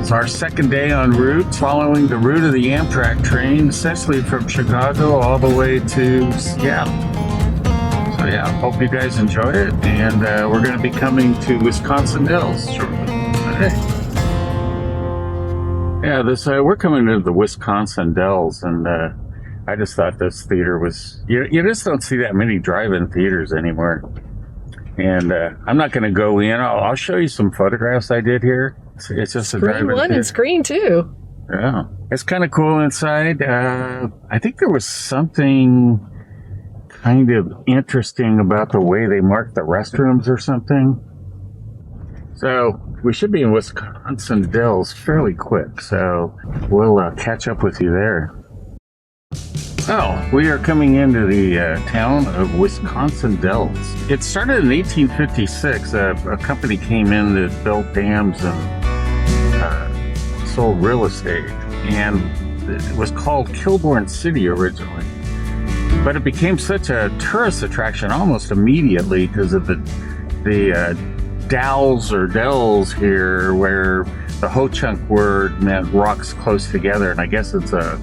It's our second day en route, following the route of the Amtrak train, essentially from Chicago all the way to Seattle. So yeah, hope you guys enjoy it, and we're going to be coming to Wisconsin Dells shortly. Yeah, we're coming to the Wisconsin Dells, and I just thought this theater was, you just don't see that many drive-in theaters anymore. And I'm not going to go in. I'll show you some photographs I did here. It's just a drive-in Screen 1 and Screen 2. Yeah, it's kind of cool inside. I think there was something kind of interesting about the way they marked the restrooms or something. So we should be in Wisconsin Dells fairly quick, so we'll catch up with you there. Oh, we are coming into the town of Wisconsin Dells. It started in 1856. A company came in that built dams and sold real estate, and it was called Kilbourne City originally. But it became such a tourist attraction almost immediately because of the dowels or dells here, where the Ho-Chunk word meant rocks close together, and I guess it's a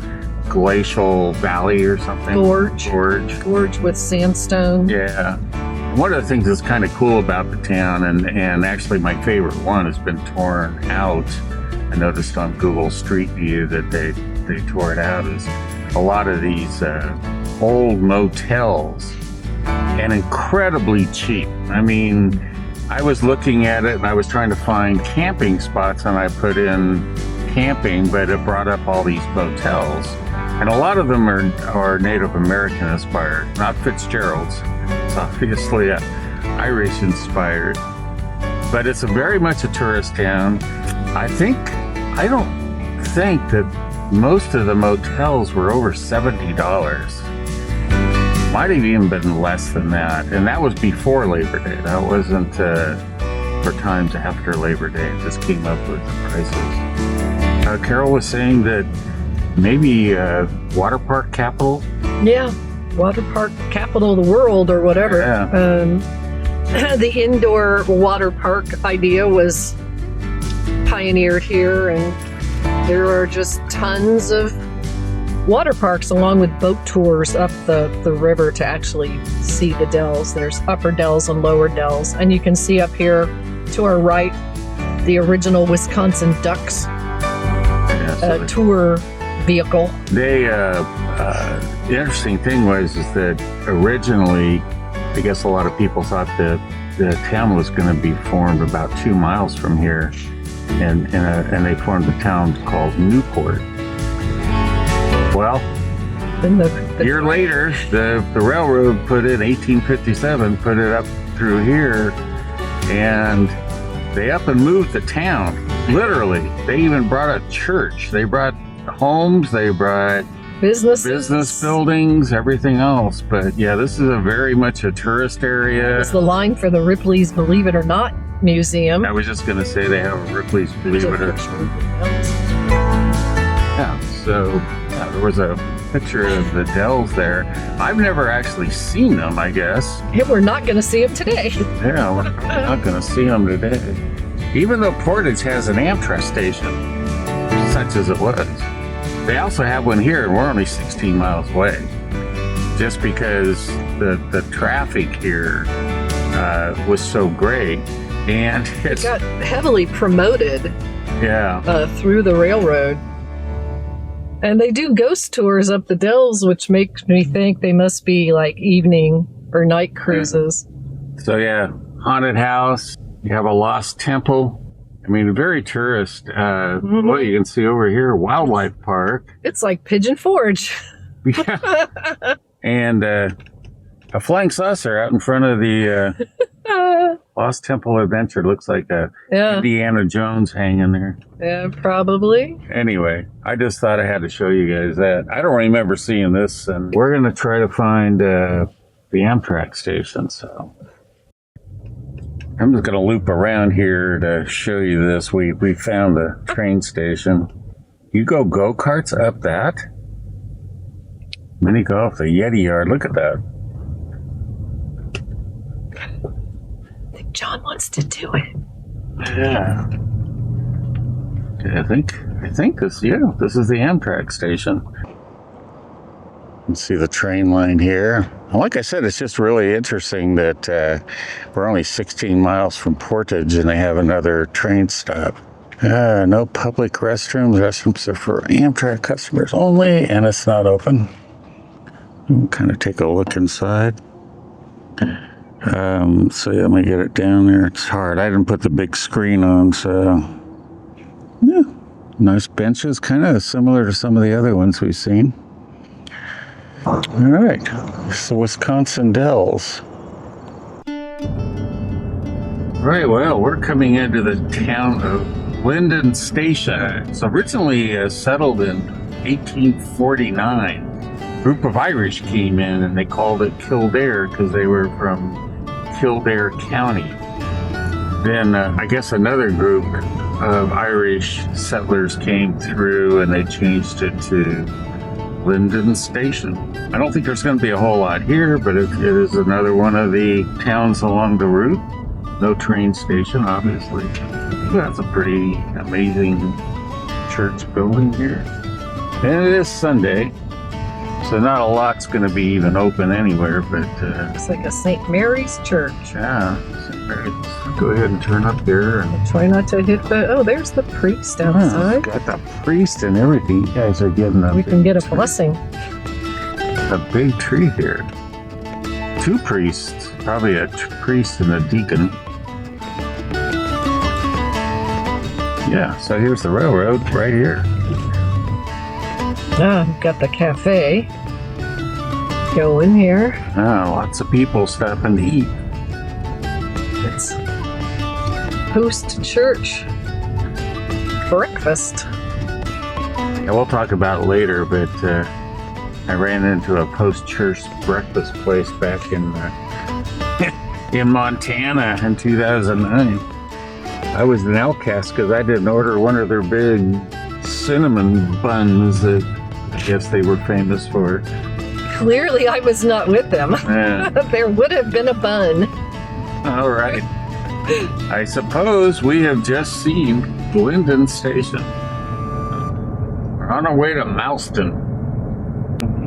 glacial valley or something. Gorge with sandstone. Yeah. One of the things that's kind of cool about the town, and actually my favorite one, has been torn out. I noticed on Google Street View that they tore it out, is a lot of these old motels, and incredibly cheap. I mean, I was looking at it and I was trying to find camping spots, and I put in camping, but it brought up all these motels. And a lot of them are Native American inspired, not Fitzgerald's. It's obviously Irish inspired. But it's very much a tourist town. I don't think that most of the motels were over $70. Might have even been less than that. And that was before Labor Day. That wasn't for times after Labor Day. It just came up with the prices. Carol was saying that maybe water park capital? Yeah, water park capital of the world or whatever. Yeah. The indoor water park idea was pioneered here, and there are just tons of water parks along with boat tours up the river to actually see the dells. There's upper dells and lower dells, and you can see up here to our right the original Wisconsin Ducks tour vehicle. The interesting thing was that originally, I guess a lot of people thought that the town was going to be formed about 2 miles from here, and they formed a town called Newport. Well, a year later, the railroad put in 1857, put it up through here, and they up and moved the town. Literally, they even brought a church. They brought homes, they brought business buildings, everything else. But yeah, this is a very much a tourist area. It's the line for the Ripley's Believe It or Not Museum. I was just going to say they have a Ripley's Believe It or Not. Yeah, so there was a picture of the dells there. I've never actually seen them, I guess. And we're not going to see them today. Yeah, we're not going to see them today. Even though Portage has an Amtrak station, such as it was. They also have one here, and we're only 16 miles away. Just because the traffic here was so great. And it got heavily promoted through the railroad. And they do ghost tours up the dells, which makes me think they must be like evening or night cruises. So yeah, haunted house. You have a lost temple. I mean, very tourist. What you can see over here, wildlife park. It's like Pigeon Forge. Yeah. And a flying saucer out in front of the Lost Temple Adventure. Looks like a Indiana Jones hanging there. Yeah, probably. Anyway, I just thought I had to show you guys that. I don't remember seeing this, and we're going to try to find the Amtrak station, so I'm just going to loop around here to show you this. We found the train station. You go-karts up that? Mini golf, the Yeti yard. Look at that. I think John wants to do it. Yeah. I think this is the Amtrak station. You can see the train line here. And like I said, it's just really interesting that we're only 16 miles from Portage and they have another train stop. No public restrooms. Restrooms are for Amtrak customers only, and it's not open. We'll kind of take a look inside. So let me get it down there. It's hard. I didn't put the big screen on, so yeah, nice benches, kind of similar to some of the other ones we've seen. All right, so Wisconsin Dells. Right, well, we're coming into the town of Lyndon Station. It's originally settled in 1849. A group of Irish came in and they called it Kildare because they were from Kildare County. Then I guess another group of Irish settlers came through and they changed it to Lyndon Station. I don't think there's going to be a whole lot here, but it is another one of the towns along the route. No train station, obviously. That's a pretty amazing church building here. And it is Sunday, so not a lot's going to be even open anywhere, but... Looks like a St. Mary's church. Yeah, St. Mary's. Go ahead and turn up there. And try not to hit the... Oh, there's the priest outside. Got the priest and everything. You guys are getting a... We can get a blessing. A big tree here. Two priests. Probably a priest and a deacon. Yeah, so here's the railroad right here. We've got the cafe going here. Lots of people stopping to eat. It's post-church breakfast. Yeah, we'll talk about it later, but I ran into a post-church breakfast place back in Montana in 2009. I was an outcast because I didn't order one of their big cinnamon buns that I guess they were famous for. Clearly, I was not with them. There would have been a bun. All right. I suppose we have just seen Lyndon Station. We're on our way to Mauston.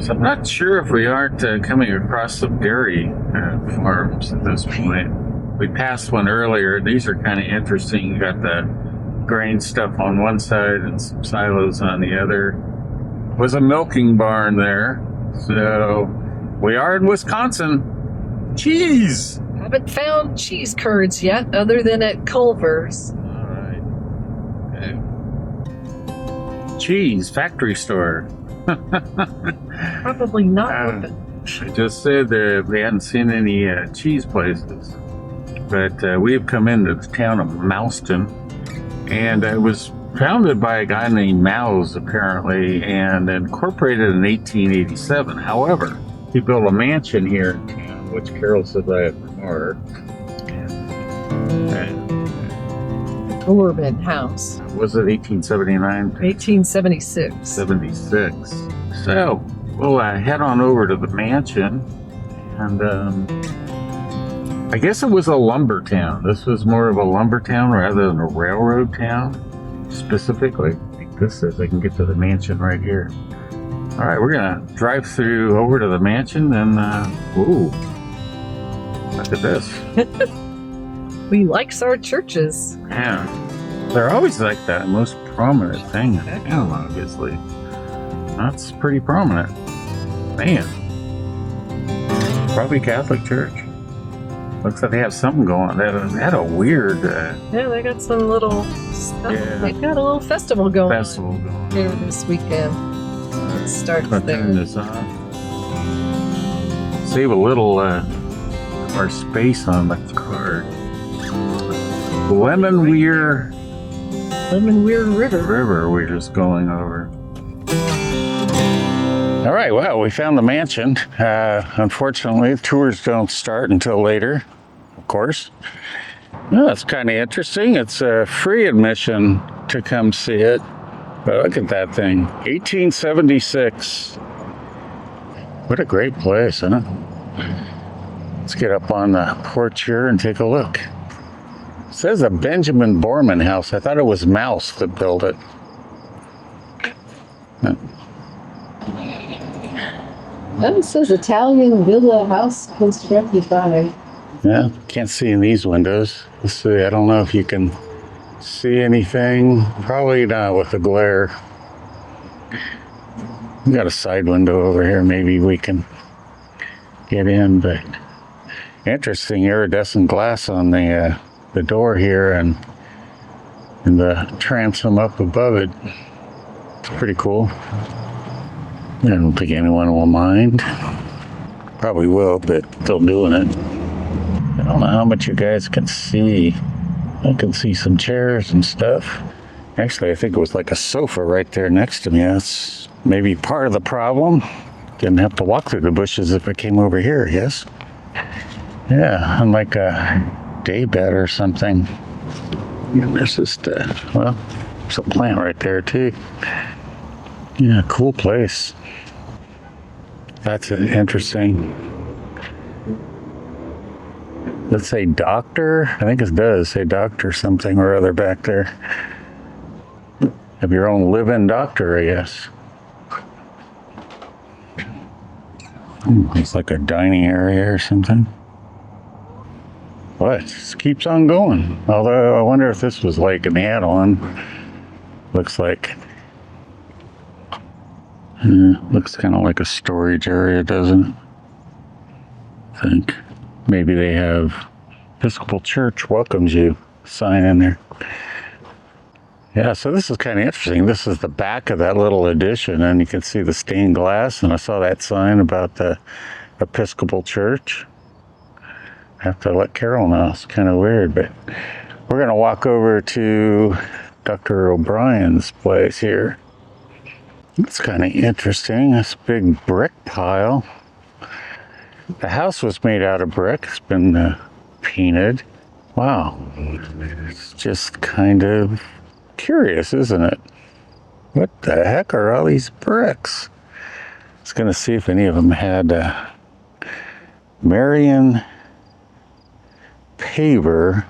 So I'm not sure if we aren't coming across some dairy farms at this point. We passed one earlier. These are kind of interesting. You got the grain stuff on one side and some silos on the other. Was a milking barn there. So we are in Wisconsin. Cheese! Haven't found cheese curds yet, other than at Culver's. All right. Okay. Cheese factory store. Probably not open. I just said that we hadn't seen any cheese places. But we have come into the town of Mauston, and it was founded by a guy named Maus, apparently, and incorporated in 1887. However, he built a mansion here in town, which Carol said I had remarked. Gorman House. Was it 1879? 1876. 76. So, we'll head on over to the mansion, and I guess it was a lumber town. This was more of a lumber town rather than a railroad town. Specifically, like this says I can get to the mansion right here. All right, we're gonna drive through over to the mansion and ooh, look at this. We likes our churches. Yeah, they're always like that most prominent thing in town, obviously. That's pretty prominent. Man, probably Catholic church. Looks like they have something going on. They had a weird... yeah, they got some little stuff. Yeah. They've got a little festival going on here this weekend. It starts I'll there. turn this off. Save a little more space on the card. Lemonweir River we're just going over. All right, well, we found the mansion. Unfortunately, tours don't start until later, of course. Well, that's kind of interesting. It's a free admission to come see it. But look at that thing. 1876. What a great place, huh? Let's get up on the porch here and take a look. says a Benjamin Borman house. I thought it was Mouse that built it. That says Italian villa house constructed by. Yeah, can't see in these windows. Let's see. I don't know if you can see anything. Probably not with the glare. We got a side window over here. Maybe we can get in, but interesting iridescent glass on the door here and the transom up above it. It's pretty cool. I don't think anyone will mind. Probably will, but still doing it. I don't know how much you guys can see. I can see some chairs and stuff. Actually, I think it was like a sofa right there next to me. That's maybe part of the problem. Didn't have to walk through the bushes if it came over here, yes? Yeah, unlike a day bed or something. And there's just, well, there's a plant right there too. Yeah, cool place. That's interesting. Let's say doctor. I think it does say doctor something or other back there. Have your own live-in doctor, I guess. It's like a dining area or something. What? It just keeps on going. Although I wonder if this was like an add-on. Looks like. Looks kind of like a storage area, doesn't it? I think. Maybe they have Episcopal Church welcomes you sign in there. Yeah, so this is kind of interesting. This is the back of that little addition, and you can see the stained glass, and I saw that sign about the Episcopal Church. I have to let Carol know. It's kind of weird, but we're going to walk over to Dr. O'Brien's place here. It's kind of interesting, this big brick pile. The house was made out of brick. It's been painted. Wow. It's just kind of curious, isn't it? What the heck are all these bricks? I was going to see if any of them had Marion paver.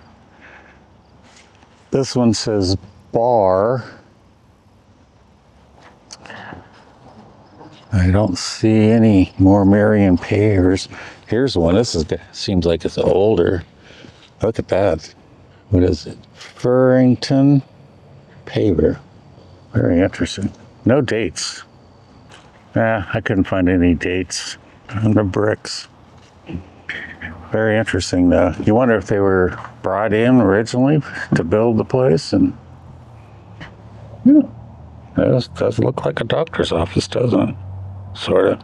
This one says bar. I don't see any more Marion pavers. Here's one. This seems like it's older. Look at that. What is it? Furrington paver. Very interesting. No dates. I couldn't find any dates on the bricks. Very interesting though. You wonder if they were brought in originally to build the place, and yeah, that does look like a doctor's office, doesn't it? Sort of.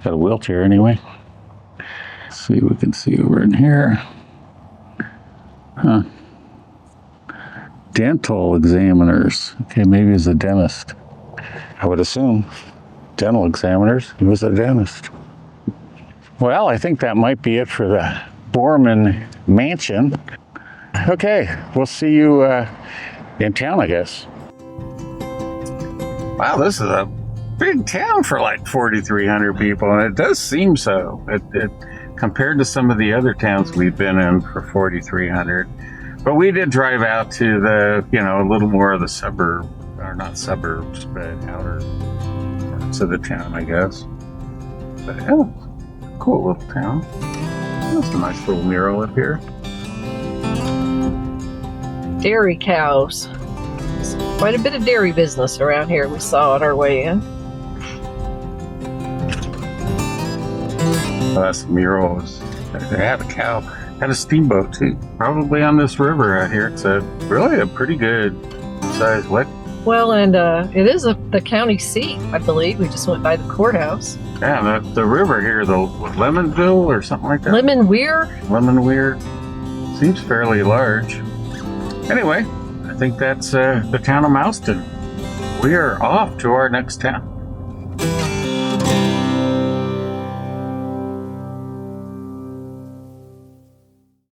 Got a wheelchair anyway. Let's see what we can see over in here. Huh. Dental examiners. Okay, maybe he's a dentist. I would assume. Dental examiners. He was a dentist. Well, I think that might be it for the Borman Mansion. Okay, we'll see you in town, I guess. Wow, this is a big town for like 4,300 people, and it does seem so. It compared to some of the other towns we've been in for 4,300. But we did drive out to the, a little more of the suburb, or not suburbs, but outer parts of the town, I guess. But yeah, cool little town. That's a nice little mural up here. Dairy cows. There's quite a bit of dairy business around here we saw on our way in. Oh, that's the mural. They had a cow. Had a steamboat too. Probably on this river out here. It's really a pretty good size lake. Well, and it is the county seat, I believe. We just went by the courthouse. Yeah, the river here, the Lemonville or something like that. Lemonweir. Seems fairly large. Anyway, I think that's the town of Mauston. We are off to our next town.